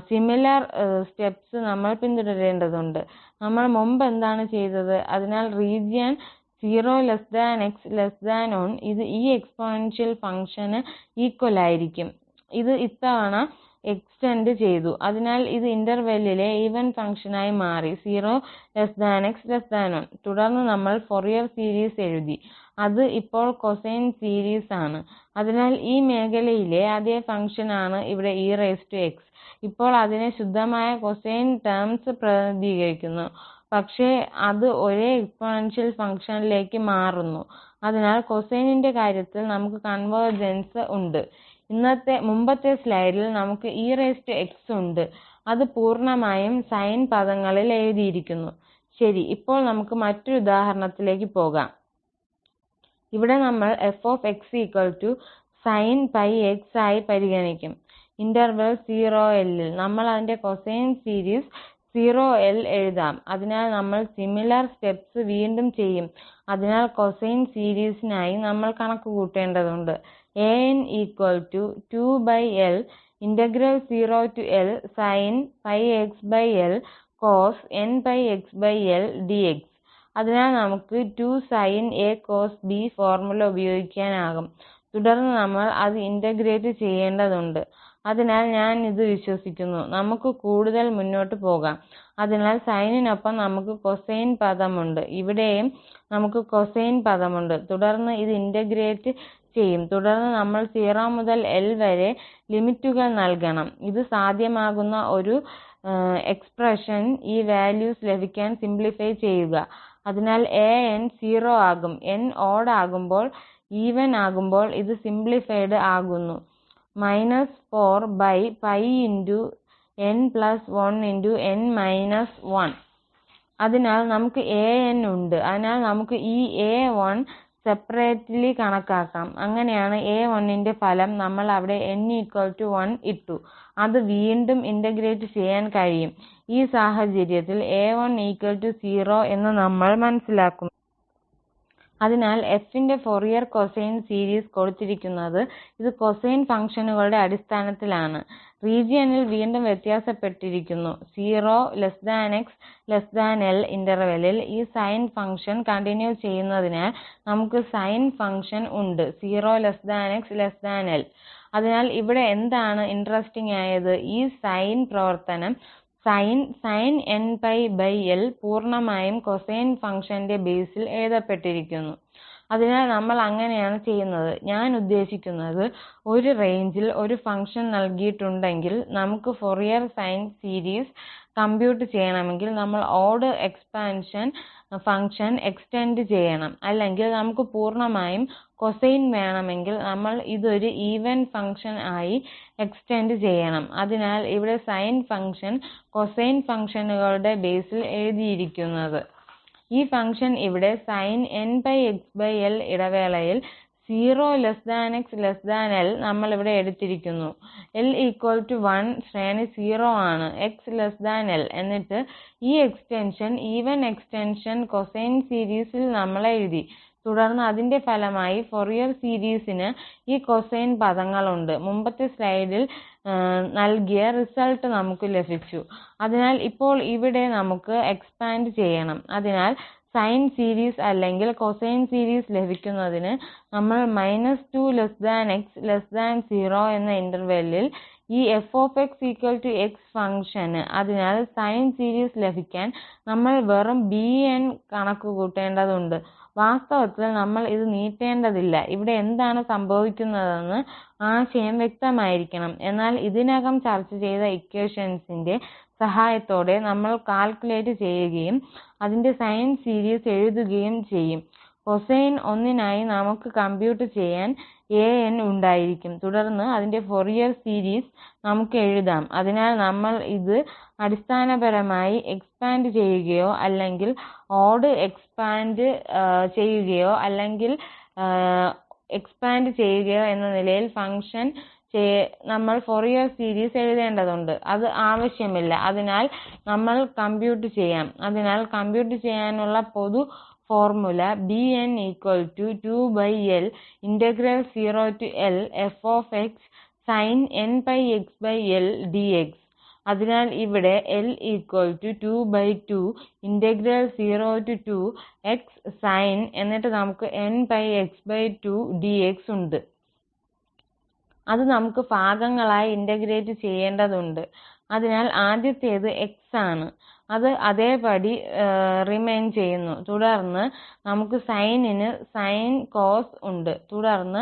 സിമിലർ സ്റ്റെപ്സ് നമ്മൾ പിന്തുടരേണ്ടതുണ്ട്. നമ്മൾ മുമ്പ് എന്താണ് ചെയ്തത്? അതിനാൽ റീജിയൻ 0 𝑥 1 ഇത് ഈ എക്സ്പോണൻഷ്യൽ ഫംഗ്ഷന് ഈക്വൽ ആയിരിക്കും. ഇത് ഇത്തവണ എക്സ്റ്റെൻഡ് ചെയ്തു. അതിനാൽ ഇത് ഇന്റർവെല്ലിലെ ഈവൻ ഫംഗ്ഷനായി മാറി 0 𝑥 1. തുടർന്ന് നമ്മൾ ഫൊറിയർ സീരീസ് എഴുതി. അത് ഇപ്പോൾ കൊസൈൻ സീരീസ് ആണ്. അതിനാൽ ഈ മേഖലയിലെ അതേ ഫംഗ്ഷനാണ് ഇവിടെ ex. ഇപ്പോൾ അതിനെ ശുദ്ധമായ കൊസൈൻ ടേംസ് പ്രതിനിധീകരിക്കുന്നു. പക്ഷേ അത് ഒരേ എക്സ്പോണൻഷ്യൽ ഫംഗ്ഷനിലേക്ക് മാറുന്നു. അതിനാൽ കൊസൈനിന്റെ കാര്യത്തിൽ നമുക്ക് കൺവെർജൻസ് ഉണ്ട്. മുമ്പത്തെ സ്ലൈഡിൽ നമുക്ക് ex ഉണ്ട്. അത് പൂർണ്ണമായും സൈൻ പദങ്ങളിൽ എഴുതിയിരിക്കുന്നു. ശരി, ഇപ്പോൾ നമുക്ക് മറ്റൊരു ഉദാഹരണത്തിലേക്ക് പോകാം. ഇവിടെ നമ്മൾ fx sin 𝜋x ആയി പരിഗണിക്കും. ഇന്റർവെൽ 0l ൽ നമ്മൾ അതിന്റെ കൊസൈൻ സീരീസ് 0l എഴുതാം. അതിനാൽ നമ്മൾ സിമിലർ സ്റ്റെപ്സ് വീണ്ടും ചെയ്യും. അതിനാൽ കൊസൈൻ സീരീസിനായി നമ്മൾ കണക്കുകൂട്ടേണ്ടതുണ്ട്. an 2l ∫0 to L sin 𝜋xl cos n𝜋xl dx. അതിനാൽ നമുക്ക് 2sin a cos b formula ഉപയോഗിക്കാനാകും. തുടർന്ന് നമ്മൾ അത് ഇന്റഗ്രേറ്റ് ചെയ്യേണ്ടതുണ്ട്. അതിനാൽ ഞാൻ ഇത് വിശ്വസിക്കുന്നു. നമുക്ക് കൂടുതൽ മുന്നോട്ട് പോകാം. അതിനാൽ സൈനിനൊപ്പം നമുക്ക് കൊസൈൻ പദമുണ്ട്. ഇവിടെയും നമുക്ക് കൊസൈൻ പദമുണ്ട്. തുടർന്ന് ഇത് ഇന്റഗ്രേറ്റ് ചെയ്യും. തുടർന്ന് നമ്മൾ 0 മുതൽ L വരെ ലിമിറ്റുകൾ നൽകണം. ഇത് സാധ്യമാകുന്ന ഒരു എക്സ്പ്രഷൻ ഈ വാല്യൂസ് ലഭിക്കാൻ സിംപ്ലിഫൈ ചെയ്യുക. അതിനാൽ an 0 ആകും. n ഓഡ് ആകുമ്പോൾ ഈവൻ ആകുമ്പോൾ ഇത് സിംപ്ലിഫൈഡ് ആകുന്നു. -4𝜋 × അതിനാൽ നമുക്ക് an ഉണ്ട്. അതിനാൽ നമുക്ക് ഈ a1 സെപ്പറേറ്റ്ലി കണക്കാക്കാം. അങ്ങനെയാണ് a1 ന്റെ ഫലം. നമ്മൾ അവിടെ n1 ഇട്ടു. അത് വീണ്ടും ഇന്റഗ്രേറ്റ് ചെയ്യാൻ കഴിയും. ഈ സാഹചര്യത്തിൽ a1 0 എന്ന് നമ്മൾ മനസ്സിലാക്കുന്നു. അതിനാൽ f ന്റെ ഫൊറിയർ കൊസൈൻ സീരീസ് കൊടുത്തിരിക്കുന്നത് ഇത് കൊസൈൻ ഫംഗ്ഷനുകളുടെ അടിസ്ഥാനത്തിലാണ്. റീജിയനിൽ വീണ്ടും വ്യത്യാസപ്പെട്ടിരിക്കുന്നു. 0 𝑥 L ഇന്റർവെല്ലിൽ ഈ സൈൻ ഫംഗ്ഷൻ കണ്ടിന്യൂ ചെയ്യുന്നതിനാൽ നമുക്ക് സൈൻ ഫംഗ്ഷൻ ഉണ്ട് 0 𝑥 L. അതിനാൽ ഇവിടെ എന്താണ് ഇൻട്രസ്റ്റിംഗ് ആയത്, ഈ സൈൻ പ്രവർത്തനം sin nπl പൂർണ്ണമായും കൊസൈൻ ഫംഗ്ഷന്റെ ബേസിൽ എഴുതപ്പെട്ടിരിക്കുന്നു. അതിനാൽ നമ്മൾ അങ്ങനെയാണ് ചെയ്യുന്നത്. ഞാൻ ഉദ്ദേശിക്കുന്നത്, ഒരു റേഞ്ചിൽ ഒരു ഫംഗ്ഷൻ നൽകിയിട്ടുണ്ടെങ്കിൽ നമുക്ക് ഫൊറിയർ സൈൻ സീരീസ് കമ്പ്യൂട്ട് ചെയ്യണമെങ്കിൽ നമ്മൾ ഓഡ് എക്സ്പാൻഷൻ ഫംഗ്ഷൻ എക്സ്റ്റെൻഡ് ചെയ്യണം. അല്ലെങ്കിൽ നമുക്ക് പൂർണ്ണമായും കൊസൈൻ വേണമെങ്കിൽ നമ്മൾ ഇതൊരു ഈവൻ ഫംഗ്ഷൻ ആയി എക്സ്റ്റെൻഡ് ചെയ്യണം. അതിനാൽ ഇവിടെ സൈൻ ഫംഗ്ഷൻ കൊസൈൻ ഫംഗ്ഷനുകളുടെ ബേസിൽ എഴുതിയിരിക്കുന്നത്. ഈ ഫംഗ്ഷൻ ഇവിടെ sin nπxl ഇടവേളയിൽ 0x l നമ്മൾ ഇവിടെ എടുത്തിരിക്കുന്നു. l 1 ശ്രേണി 0 ആണ്, x l. എന്നിട്ട് ഈ എക്സ്റ്റൻഷൻ ഈവൻ എക്സ്റ്റൻഷൻ കൊസൈൻ സീരീസിൽ നമ്മൾ എഴുതി. തുടർന്ന് അതിന്റെ ഫലമായി ഫൊറിയർ സീരീസിന് ഈ കൊസൈൻ പദങ്ങളുണ്ട്. മുമ്പത്തെ സ്ലൈഡിൽ നൽകിയ റിസൾട്ട് നമുക്ക് ലഭിച്ചു. അതിനാൽ ഇപ്പോൾ ഇവിടെ നമുക്ക് എക്സ്പാൻഡ് ചെയ്യണം. അതിനാൽ സൈൻ സീരീസ് അല്ലെങ്കിൽ കൊസൈൻ സീരീസ് ലഭിക്കുന്നതിന് നമ്മൾ -2x0 എന്ന ഇന്റർവെല്ലിൽ ഈ f x ഫംഗ്ഷന്, അതിനാൽ സൈൻ സീരീസ് ലഭിക്കാൻ നമ്മൾ വെറും bn കണക്കുകൂട്ടേണ്ടതുണ്ട്. വാസ്തവത്തിൽ നമ്മൾ ഇത് നീട്ടേണ്ടതില്ല. ഇവിടെ എന്താണ് സംഭവിക്കുന്നതെന്ന് ആശയം വ്യക്തമായിരിക്കണം. എന്നാൽ ഇതിനകം ചർച്ച ചെയ്ത ഇക്വേഷൻസിന്റെ സഹായത്തോടെ നമ്മൾ കാൽക്കുലേറ്റ് ചെയ്യുകയും അതിന്റെ സൈൻ സീരീസ് എഴുതുകയും ചെയ്യും. കൊസൈൻ ഒന്നിനായി നമുക്ക് കമ്പ്യൂട്ട് ചെയ്യാൻ an ഉണ്ടായിരിക്കും. തുടർന്ന് അതിന്റെ ഫൊറിയർ സീരീസ് നമുക്ക് എഴുതാം. അതിനാൽ നമ്മൾ ഇത് അടിസ്ഥാനപരമായി എക്സ്പാൻഡ് ചെയ്യുകയോ അല്ലെങ്കിൽ ഓഡ് എക്സ്പാൻഡ് ചെയ്യുകയോ അല്ലെങ്കിൽ എക്സ്പാൻഡ് ചെയ്യുകയോ എന്ന നിലയിൽ ഫംഗ്ഷൻ നമ്മൾ ഫൊറിയർ സീരീസ് എഴുതേണ്ടതുണ്ട്. അത് ആവശ്യമില്ല. അതിനാൽ നമ്മൾ കമ്പ്യൂട്ട് ചെയ്യാം. അതിനാൽ കമ്പ്യൂട്ട് ചെയ്യാനുള്ള പൊതു formula bn = 2l ∫0l f sin nπxl dx. അതിനാൽ ഇവിടെ l = 22 ∫02x sin എന്നിട്ട് നമുക്ക് nπx2 dx ഉണ്ട്. അത് നമുക്ക് ഭാഗങ്ങളായി ഇന്റഗ്രേറ്റ് ചെയ്യേണ്ടതുണ്ട്. അതിനാൽ ആദ്യത്തേത് x ആണ്, അത് അതേപടി റിമൈൻ ചെയ്യുന്നു. തുടർന്ന് നമുക്ക് സൈനിന് സൈൻ കോസ് ഉണ്ട്. തുടർന്ന്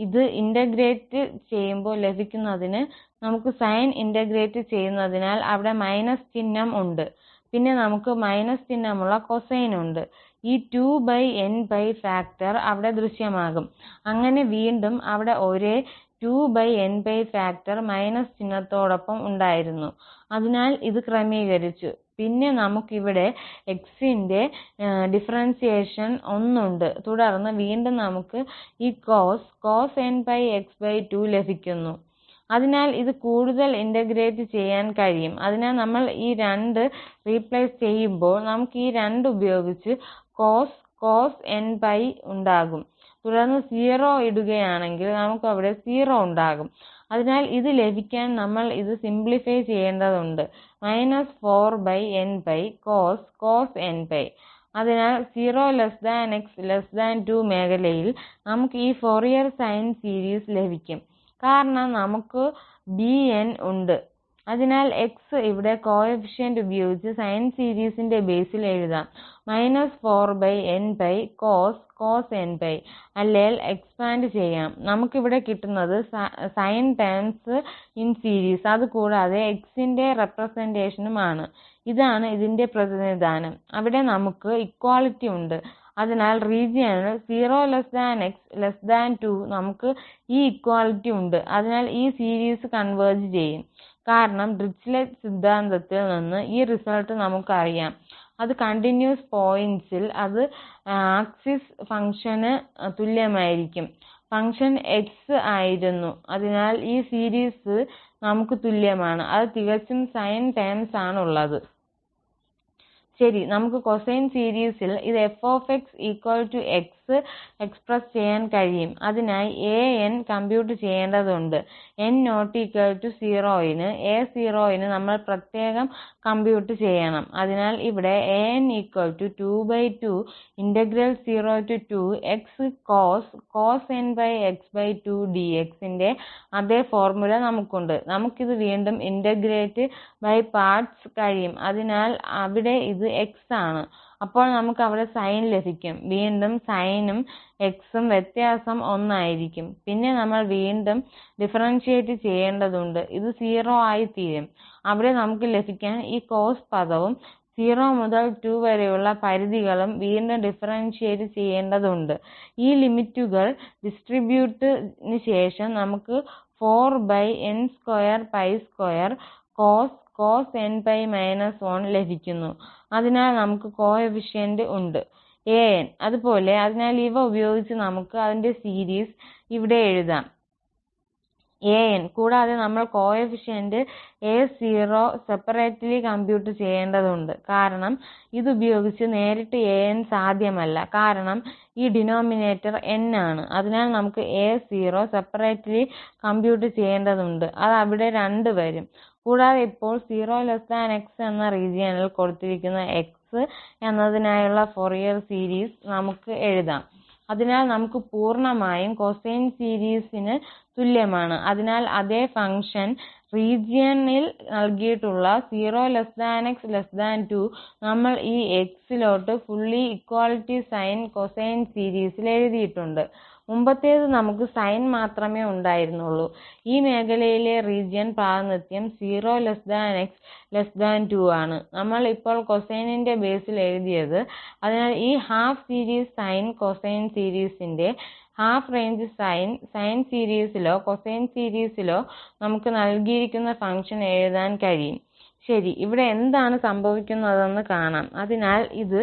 ഇത് ഇന്റഗ്രേറ്റ് ചെയ്യുമ്പോൾ ലഭിക്കുന്നതിന് നമുക്ക് സൈൻ ഇന്റഗ്രേറ്റ് ചെയ്യുന്നതിനാൽ അവിടെ മൈനസ് ചിഹ്നം ഉണ്ട്. പിന്നെ നമുക്ക് മൈനസ് ചിഹ്നമുള്ള കൊസൈൻ ഉണ്ട്. ഈ 2nπ ഫാക്ടർ അവിടെ ദൃശ്യമാകും. അങ്ങനെ വീണ്ടും അവിടെ ഒരേ 2nπ ഫാക്ടർ മൈനസ് ചിഹ്നത്തോടൊപ്പം ഉണ്ടായിരുന്നു. അതിനാൽ ഇത് ക്രമീകരിച്ചു. പിന്നെ നമുക്കിവിടെ x ന്റെ ഡിഫറൻഷ്യേഷൻ 1 ഉണ്ട്. തുടർന്ന് വീണ്ടും നമുക്ക് ഈ cos nπx2 ലഭിക്കുന്നു. അതിനാൽ ഇത് കൂടുതൽ ഇന്റഗ്രേറ്റ് ചെയ്യാൻ കഴിയും. അതിനാൽ നമ്മൾ ഈ 2 റീപ്ലേസ് ചെയ്യുമ്പോൾ നമുക്ക് ഈ 2 ഉപയോഗിച്ച് cos nπ ഉണ്ടാകും. തുടർന്ന് 0 ഇടുകയാണെങ്കിൽ നമുക്ക് അവിടെ 0 ഉണ്ടാകും. അതിനാൽ ഇത് ലഭിക്കാൻ നമ്മൾ ഇത് സിംപ്ലിഫൈ ചെയ്യേണ്ടതുണ്ട്. -4nπ cos nπ. അതിനാൽ 0x2 മേഖലയിൽ നമുക്ക് ഈ ഫൊറിയർ സൈൻ സീരീസ് ലഭിക്കും, കാരണം നമുക്ക് bn ഉണ്ട്. അതിനാൽ x ഇവിടെ കോഎഫിഷ്യന്റ് ഉപയോഗിച്ച് സൈൻ സീരീസിന്റെ ബേസിൽ എഴുതാം. -4nπ cos nπ. അല്ലെങ്കിൽ എക്സ്പാൻഡ് ചെയ്യാം. നമുക്കിവിടെ കിട്ടുന്നത് സൈൻ ടേംസ് ഇൻ സീരീസ്, അതുകൂടാതെ x ന്റെ റെപ്രസെന്റേഷനുമാണ്. ഇതാണ് ഇതിന്റെ പ്രതിനിധാനം. അവിടെ നമുക്ക് ഇക്വാളിറ്റി ഉണ്ട്. അതിനാൽ റീജിയനിൽ 0x2 നമുക്ക് ഈ ഇക്വാളിറ്റി ഉണ്ട്. അതിനാൽ ഈ സീരീസ് കൺവെർജ് ചെയ്യും, കാരണം ഡിറിച്ലെറ്റ് സിദ്ധാന്തത്തിൽ നിന്ന് ഈ റിസൾട്ട് നമുക്കറിയാം. അത് കണ്ടിന്യൂസ് പോയിന്റ്സിൽ അത് ആക്സിസ് ഫംഗ്ഷന് തുല്യമായിരിക്കും. ഫംഗ്ഷൻ x ആയിരുന്നു. അതിനാൽ ഈ സീരീസ് നമുക്ക് തുല്യമാണ്. അത് തികച്ചും സൈൻ ടേംസ് ആണുള്ളത്. ശരി, നമുക്ക് കൊസൈൻ സീരീസിൽ ഇത് f(x) എക്സ്പ്രസ് ചെയ്യാൻ കഴിയും. അതിനായി an കമ്പ്യൂട്ട് ചെയ്യേണ്ടതുണ്ട്. n≠0 ന് a0 ന് നമ്മൾ പ്രത്യേകം കമ്പ്യൂട്ട് ചെയ്യണം. അതിനാൽ ഇവിടെ an 22 0 cos nπx2 dx ന്റെ അതേ ഫോർമുല നമുക്കുണ്ട്. നമുക്കിത് വീണ്ടും ഇന്റഗ്രേറ്റ് ബൈ പാർട്സ് കഴിയും. അതിനാൽ അവിടെ ഇത് x ആണ്. അപ്പോൾ നമുക്ക് അവിടെ സൈൻ ലഭിക്കും. വീണ്ടും സൈനും x ഉം വ്യത്യാസം 1 ആയിരിക്കും. പിന്നെ നമ്മൾ വീണ്ടും ഡിഫറന്സിയേറ്റ് ചെയ്യേണ്ടതുണ്ട്. ഇത് 0 ആയിത്തീരും. അവിടെ നമുക്ക് ലഭിക്കാൻ ഈ cos പദവും 0 മുതൽ 2 വരെയുള്ള പരിധികളും വീണ്ടും ഡിഫറന്സിയേറ്റ് ചെയ്യേണ്ടതുണ്ട്. ഈ ലിമിറ്റുകൾ ഡിസ്ട്രിബ്യൂട്ടിന് ശേഷം നമുക്ക് 4n2 cos nπ−1 ലഭിക്കുന്നു. അതിനാൽ നമുക്ക് കോഎഫിഷ്യന്റ് ഉണ്ട് an. അതുപോലെ അതിനാൽ ഇവ ഉപയോഗിച്ച് നമുക്ക് അതിന്റെ സീരീസ് ഇവിടെ എഴുതാം an. കൂടാതെ നമ്മൾ കോഎഫിഷ്യന്റ് a0 സെപ്പറേറ്റ്ലി കമ്പ്യൂട്ട് ചെയ്യേണ്ടതുണ്ട്. കാരണം ഇതുപയോഗിച്ച് നേരിട്ട് an സാധ്യമല്ല, കാരണം ഈ ഡിനോമിനേറ്റർ n ആണ്. അതിനാൽ നമുക്ക് a0 സെപ്പറേറ്റ്ലി കമ്പ്യൂട്ട് ചെയ്യേണ്ടതുണ്ട്. അത് അവിടെ 2 വരും. കൂടാതെ ഇപ്പോൾ 0x എന്ന റീജിയനിൽ കൊടുത്തിരിക്കുന്ന x എന്നതിനായുള്ള ഫൊറിയർ സീരീസ് നമുക്ക് എഴുതാം. അതിനാൽ നമുക്ക് പൂർണ്ണമായും കൊസൈൻ സീരീസിന് തുല്യമാണ്. അതിനാൽ അതേ ഫംഗ്ഷൻ റീജിയനിൽ നൽകിയിട്ടുള്ള 0x2 നമ്മൾ ഈ x ലോട്ട് ഫുള്ളി ഇക്വാളിറ്റി സൈൻ കൊസൈൻ സീരീസിൽ എഴുതിയിട്ടുണ്ട്. മുമ്പത്തേത് നമുക്ക് സൈൻ മാത്രമേ ഉണ്ടായിരുന്നുള്ളൂ. ഈ മേഖലയിലെ റീജിയൻ പ്രാതിനിധ്യം 0x2 ആണ്. നമ്മൾ ഇപ്പോൾ കൊസൈനിന്റെ ബേസിൽ എഴുതിയത്. അതിനാൽ ഈ ഹാഫ് സീരീസ് സൈൻ കൊസൈൻ സീരീസിന്റെ ഹാഫ് റേഞ്ച് സൈൻ സീരീസിലോ കൊസൈൻ സീരീസിലോ നമുക്ക് നൽകിയിരിക്കുന്ന ഫംഗ്ഷൻ എഴുതാൻ കഴിയും. ശരി, ഇവിടെ എന്താണ് സംഭവിക്കുന്നതെന്ന് കാണാം. അതിനാൽ ഇത്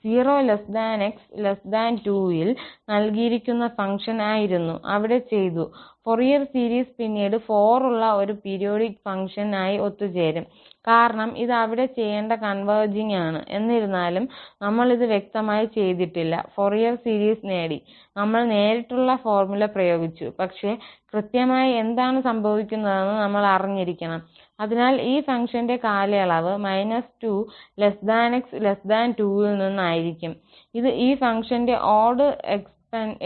0x2 ൽ നൽകിയിരിക്കുന്ന ഫംഗ്ഷൻ ആയിരുന്നു. അവിടെ ചെയ്തു. ഫൊറിയർ സീരീസ് പിന്നീട് 4 ഉള്ള ഒരു പീരിയോഡിക് ഫംഗ്ഷൻ ആയി ഒത്തുചേരും. കാരണം ഇത് അവിടെ ചെയ്യേണ്ട കൺവെർജിങ് ആണ്. എന്നിരുന്നാലും നമ്മൾ ഇത് വ്യക്തമായി ചെയ്തിട്ടില്ല. ഫൊറിയർ സീരീസ് നേടി നമ്മൾ നേരിട്ടുള്ള ഫോർമുല പ്രയോഗിച്ചു. പക്ഷേ കൃത്യമായി എന്താണ് സംഭവിക്കുന്നതെന്ന് നമ്മൾ അറിഞ്ഞിരിക്കണം. അതിനാൽ ഈ ഫംഗ്ഷന്റെ കാലയളവ് -2x2 ൽ നിന്നായിരിക്കും. ഇത് ഈ ഫംഗ്ഷന്റെ ഓഡ്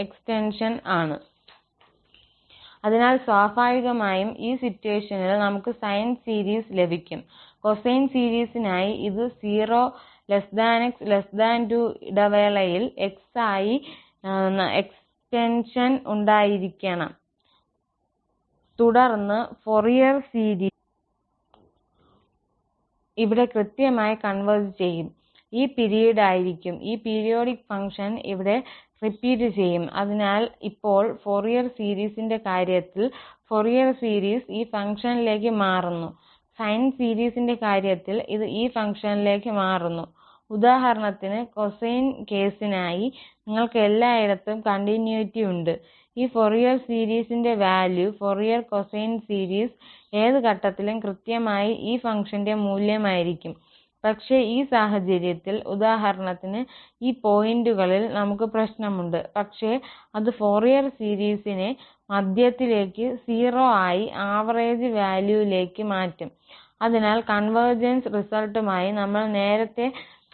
എക്സ്റ്റൻഷൻ ആണ്. അതിനാൽ സ്വാഭാവികമായും ഈ സിറ്റുവേഷനിൽ നമുക്ക് സൈൻ സീരീസ് ലഭിക്കും. കൊസൈൻ സീരീസിനായി ഇത് 0x2 ഇടവേളയിൽ x ആയി എക്സ്റ്റൻഷൻ ഉണ്ടായിരിക്കണം. തുടർന്ന് ഫൊറിയർ സീരീസ് ഇവിടെ കൃത്യമായി കൺവെർജ് ചെയ്യും. ഈ പിരീഡ് ആയിരിക്കും. ഈ പീരിയോഡിക് ഫംഗ്ഷൻ ഇവിടെ റിപ്പീറ്റ് ചെയ്യും. അതിനാൽ ഇപ്പോൾ ഫൊറിയർ സീരീസിന്റെ കാര്യത്തിൽ ഫൊറിയർ സീരീസ് ഈ ഫംഗ്ഷനിലേക്ക് മാറുന്നു. സൈൻ സീരീസിന്റെ കാര്യത്തിൽ ഇത് ഈ ഫംഗ്ഷനിലേക്ക് മാറുന്നു. ഉദാഹരണത്തിന് കൊസൈൻ കേസിനായി നിങ്ങൾക്ക് എല്ലായിടത്തും കണ്ടിന്യൂയിറ്റി ഉണ്ട്. ഈ ഫൊറിയർ സീരീസിന്റെ വാല്യൂ ഫൊറിയർ കൊസൈൻ സീരീസ് ഏത് ഘട്ടത്തിലും കൃത്യമായി ഈ ഫംഗ്ഷന്റെ മൂല്യമായിരിക്കും. പക്ഷേ ഈ സാഹചര്യത്തിൽ ഉദാഹരണത്തിന് ഈ പോയിന്റുകളിൽ നമുക്ക് പ്രശ്നമുണ്ട്. പക്ഷേ അത് ഫൊറിയർ സീരീസിനെ മധ്യത്തിലേക്ക് 0 ആയി ആവറേജ് വാല്യൂവിലേക്ക് മാറ്റും. അതിനാൽ കൺവെർജൻസ് റിസൾട്ടുമായി നമ്മൾ നേരത്തെ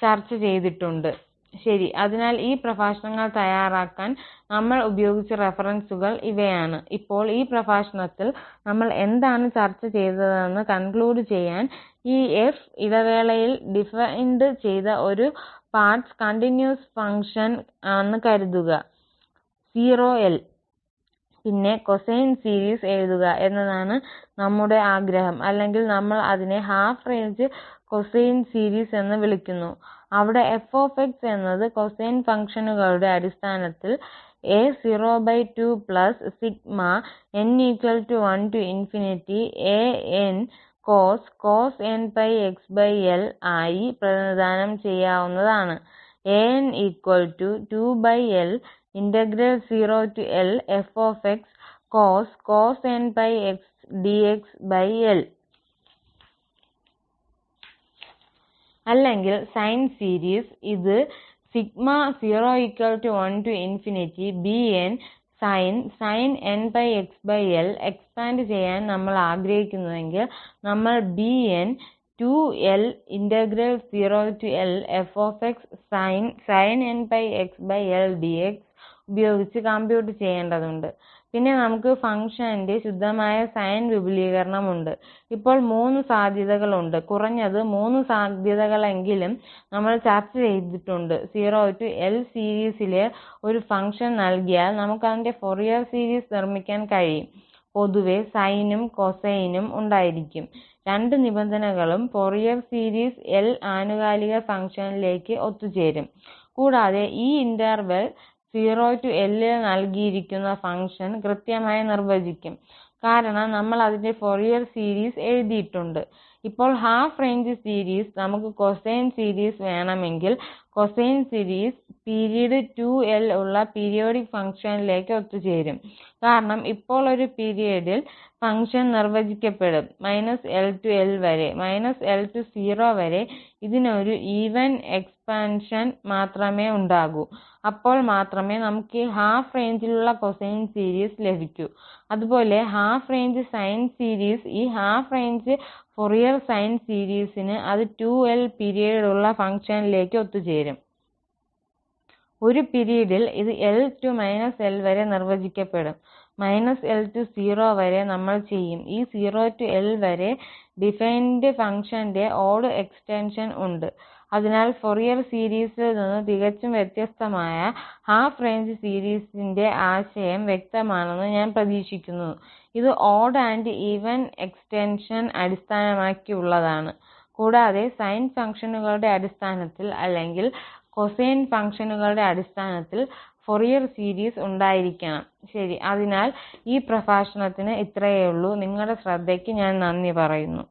ചർച്ച ചെയ്തിട്ടുണ്ട്. ശരി, അതിനാൽ ഈ പ്രഭാഷണങ്ങൾ തയ്യാറാക്കാൻ നമ്മൾ ഉപയോഗിച്ച റഫറൻസുകൾ ഇവയാണ്. ഇപ്പോൾ ഈ പ്രഭാഷണത്തിൽ നമ്മൾ എന്താണ് ചർച്ച ചെയ്തതെന്ന് കൺക്ലൂഡ് ചെയ്യാൻ ഈ f ഇടവേളയിൽ ഡിഫൈൻഡ് ചെയ്ത ഒരു പാർട്സ് കണ്ടിന്യൂസ് ഫംഗ്ഷൻ ആണെന്ന് കരുതുക 0l. പിന്നെ കൊസൈൻ സീരീസ് എഴുതുക എന്നതാണ് നമ്മുടെ ആഗ്രഹം, അല്ലെങ്കിൽ നമ്മൾ അതിനെ ഹാഫ് റേഞ്ച് കൊസൈൻ സീരീസ് എന്ന് വിളിക്കുന്നു. അവിടെ f എന്നത് കൊസൈൻ ഫംഗ്ഷനുകളുടെ അടിസ്ഥാനത്തിൽ a02 n1 cos nπxl ആയി പ്രതിനിധാനം ചെയ്യാവുന്നതാണ്. an 2l0l f cos nπx dxl. അല്ലെങ്കിൽ സൈൻ സീരീസ് ഇത് bn sin nπxL എക്സ്പാൻഡ് ചെയ്യാൻ നമ്മൾ ആഗ്രഹിക്കുന്നുവെങ്കിൽ നമ്മൾ bn 2L0Lf sin nπxL dx ഉപയോഗിച്ച് കമ്പ്യൂട്ട് ചെയ്യേണ്ടതുണ്ട്. പിന്നെ നമുക്ക് ഫംഗ്ഷന്റെ ശുദ്ധമായ സൈൻ വിപുലീകരണം ഉണ്ട്. ഇപ്പോൾ 3 സാധ്യതകളുണ്ട്. കുറഞ്ഞത് 3 സാധ്യതകളെങ്കിലും നമ്മൾ ചർച്ച ചെയ്തിട്ടുണ്ട്. 0 L സീരീസിലെ ഒരു ഫംഗ്ഷൻ നൽകിയാൽ നമുക്ക് അതിന്റെ ഫൊറിയർ സീരീസ് നിർമ്മിക്കാൻ കഴിയും. പൊതുവെ സൈനും കൊസൈനും ഉണ്ടായിരിക്കും. രണ്ട് നിബന്ധനകളും ഫൊറിയർ സീരീസ് L ആനുകാലിക ഫംഗ്ഷനിലേക്ക് ഒത്തുചേരും. കൂടാതെ ഈ ഇന്റർവെൽ 0 L ൽ നൽകിയിരിക്കുന്ന ഫംഗ്ഷൻ കൃത്യമായി നിർവചിക്കും, കാരണം നമ്മൾ അതിന്റെ ഫൊറിയർ സീരീസ് എഴുതിയിട്ടുണ്ട്. ഇപ്പോൾ ഹാഫ് റേഞ്ച് സീരീസ് നമുക്ക് കൊസൈൻ സീരീസ് വേണമെങ്കിൽ കൊസൈൻ സീരീസ് പീരീഡ് 2L ഉള്ള പീരിയോഡിക് ഫംഗ്ഷനിലേക്ക് ഒത്തുചേരും, കാരണം ഇപ്പോൾ ഒരു പീരിയഡിൽ ഫംഗ്ഷൻ നിർവചിക്കപ്പെടും -L to L വരെ L to 0 വരെ ഇതിന് ഒരു ഈവൻ എക്സ്പാൻഷൻ മാത്രമേ ഉണ്ടാകൂ. അപ്പോൾ മാത്രമേ നമുക്ക് ഈ ഹാഫ് റേഞ്ചിലുള്ള കൊസൈൻ സീരീസ് ലഭിക്കൂ. അതുപോലെ ഹാഫ് റേഞ്ച് സൈൻ സീരീസ് ഈ ഹാഫ് റേഞ്ച് ഫൊറിയർ സൈൻ സീരീസിന് അത് 2L പീരിയഡ് ഉള്ള ഫംഗ്ഷനിലേക്ക് ഒത്തുചേരും. ഒരു പീരീഡിൽ ഇത് L to -L വരെ നിർവചിക്കപ്പെടും. -L to 0 വരെ നമ്മൾ ചെയ്യും. ഈ 0 to L വരെ ഡിഫൈൻഡ് ഫംഗ്ഷന്റെ ഓഡ് എക്സ്റ്റൻഷൻ ഉണ്ട്. അതിനാൽ ഫൊറിയർ സീരീസിൽ നിന്ന് തികച്ചും വ്യത്യസ്തമായ ഹാഫ് റേഞ്ച് സീരീസിന്റെ ആശയം വ്യക്തമാണെന്ന് ഞാൻ പ്രതീക്ഷിക്കുന്നു. ഇത് ഓഡ് ആൻഡ് ഈവൻ എക്സ്റ്റൻഷൻ അടിസ്ഥാനമാക്കിയുള്ളതാണ്. കൂടാതെ സൈൻ ഫംഗ്ഷനുകളുടെ അടിസ്ഥാനത്തിൽ അല്ലെങ്കിൽ കൊസൈൻ ഫംഗ്ഷനുകളുടെ അടിസ്ഥാനത്തിൽ ഫൊറിയർ സീരീസ് ഉണ്ടായിരിക്കണം. ശരി, അതിനാൽ ഈ പ്രഭാഷണത്തിന് ഇത്രയേ ഉള്ളൂ. നിങ്ങളുടെ ശ്രദ്ധയ്ക്ക് ഞാൻ നന്ദി പറയുന്നു.